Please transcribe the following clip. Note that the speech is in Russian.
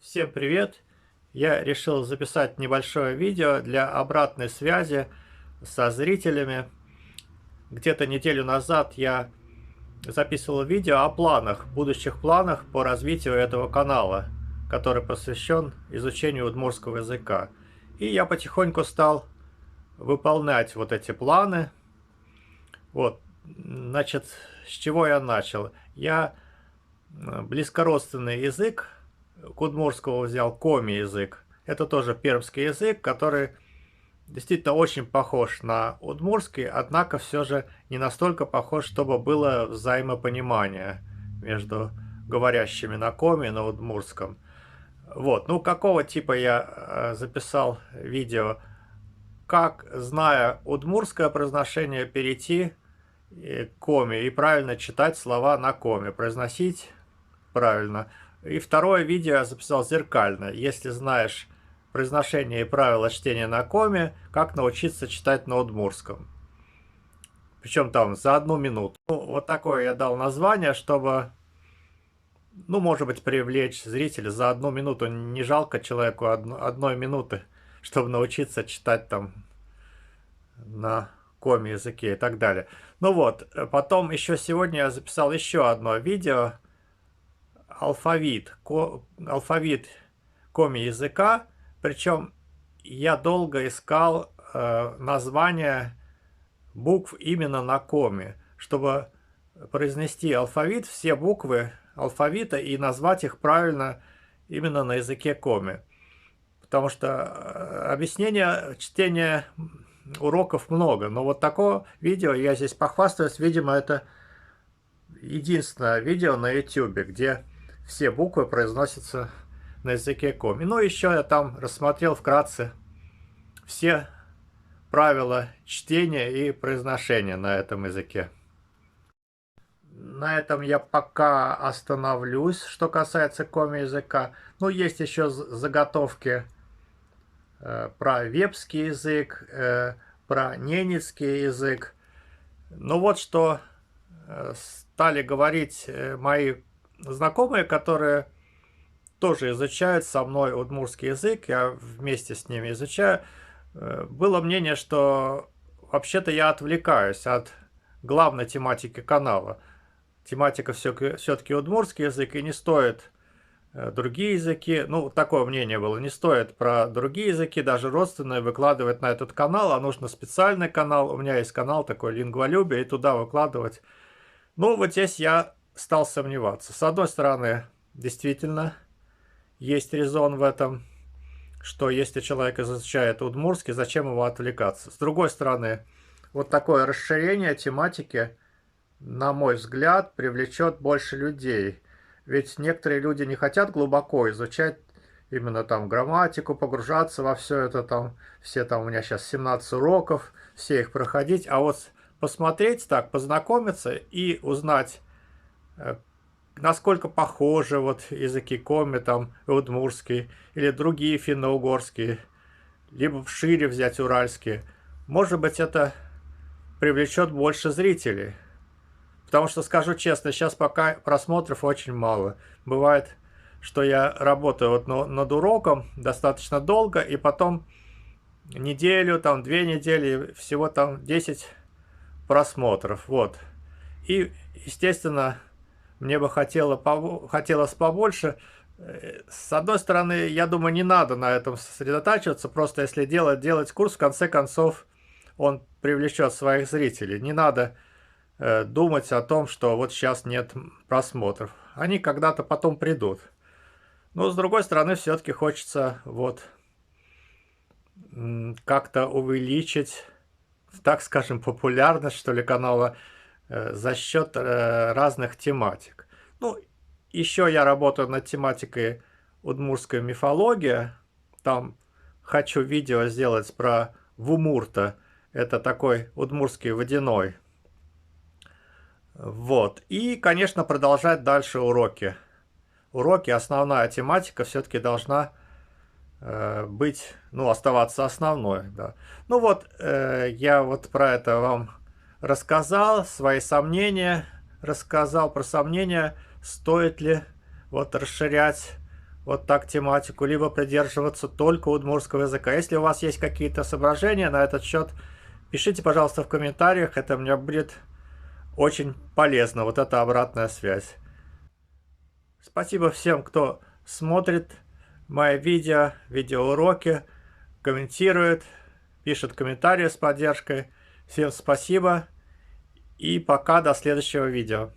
Всем привет! Я решил записать небольшое видео для обратной связи со зрителями. Где-то неделю назад я записывал видео о планах, будущих планах по развитию этого канала, который посвящен изучению удмуртского языка. И я потихоньку стал выполнять вот эти планы. Вот, значит, с чего я начал? Я близкородственный язык к удмуртскому взял коми язык. Это тоже пермский язык, который действительно очень похож на удмуртский, однако все же не настолько похож, чтобы было взаимопонимание между говорящими на коми и на удмуртском. Вот, ну какого типа я записал видео, как, зная удмуртское произношение, перейти к коми и правильно читать слова на коми, произносить правильно. И второе видео я записал зеркально. Если знаешь произношение и правила чтения на коме, как научиться читать на удмуртском. Причем там за 1 минуту. Ну, вот такое я дал название, чтобы, ну, может быть, привлечь зрителя за 1 минуту. Не жалко человеку одной минуты, чтобы научиться читать там на коме языке и так далее. Ну вот, потом еще сегодня я записал еще одно видео. Алфавит коми языка, причем я долго искал название букв именно на коми, чтобы произнести алфавит, все буквы алфавита и назвать их правильно именно на языке коми. Потому что объяснения чтения уроков много, но вот такое видео, я здесь похвастаюсь, видимо, это единственное видео на YouTube, где все буквы произносятся на языке коми. Ну, еще я там рассмотрел вкратце все правила чтения и произношения на этом языке. На этом я пока остановлюсь, что касается коми языка. Ну, есть еще заготовки про вепский язык, про ненецкий язык. Ну, вот что стали говорить мои знакомые, которые тоже изучают со мной удмуртский язык, я вместе с ними изучаю. Было мнение, что вообще-то я отвлекаюсь от главной тематики канала. Тематика все-таки удмуртский язык, и не стоит другие языки, ну, такое мнение было, не стоит про другие языки, даже родственные, выкладывать на этот канал, а нужно специальный канал. У меня есть канал такой «Лингволюбие», и туда выкладывать. Ну, вот здесь я стал сомневаться. С одной стороны, действительно, есть резон в этом, что если человек изучает удмуртский, зачем его отвлекаться. С другой стороны, вот такое расширение тематики, на мой взгляд, привлечет больше людей. Ведь некоторые люди не хотят глубоко изучать именно там грамматику, погружаться во все это там. Все там у меня сейчас 17 уроков, все их проходить. А вот посмотреть так, познакомиться и узнать, насколько похожи вот языки коми, там, удмуртский, или другие финно-угорские, либо шире взять уральские. Может быть, это привлечет больше зрителей. Потому что, скажу честно, сейчас пока просмотров очень мало. Бывает, что я работаю вот над уроком достаточно долго, и потом неделю, там 2 недели, всего там 10 просмотров. Вот. И, естественно, мне бы хотелось побольше. С одной стороны, я думаю, не надо на этом сосредотачиваться. Просто если делать курс, в конце концов, он привлечет своих зрителей. Не надо думать о том, что вот сейчас нет просмотров. Они когда-то потом придут. Но с другой стороны, все-таки хочется вот как-то увеличить, так скажем, популярность, что ли, канала за счет разных тематик. Ну, еще я работаю над тематикой удмуртская мифология. Там хочу видео сделать про Вумурта. Это такой удмуртский водяной. Вот. И, конечно, продолжать дальше уроки. Уроки, основная тематика все-таки должна быть, ну, оставаться основной. Да. Ну вот, я вот про это вам рассказал, свои сомнения, рассказал про сомнения, стоит ли вот расширять вот так тематику, либо придерживаться только удмуртского языка. Если у вас есть какие-то соображения на этот счет, пишите, пожалуйста, в комментариях, это мне будет очень полезно, вот эта обратная связь. Спасибо всем, кто смотрит мои видео, видеоуроки, комментирует, пишет комментарии с поддержкой. Всем спасибо и пока, до следующего видео.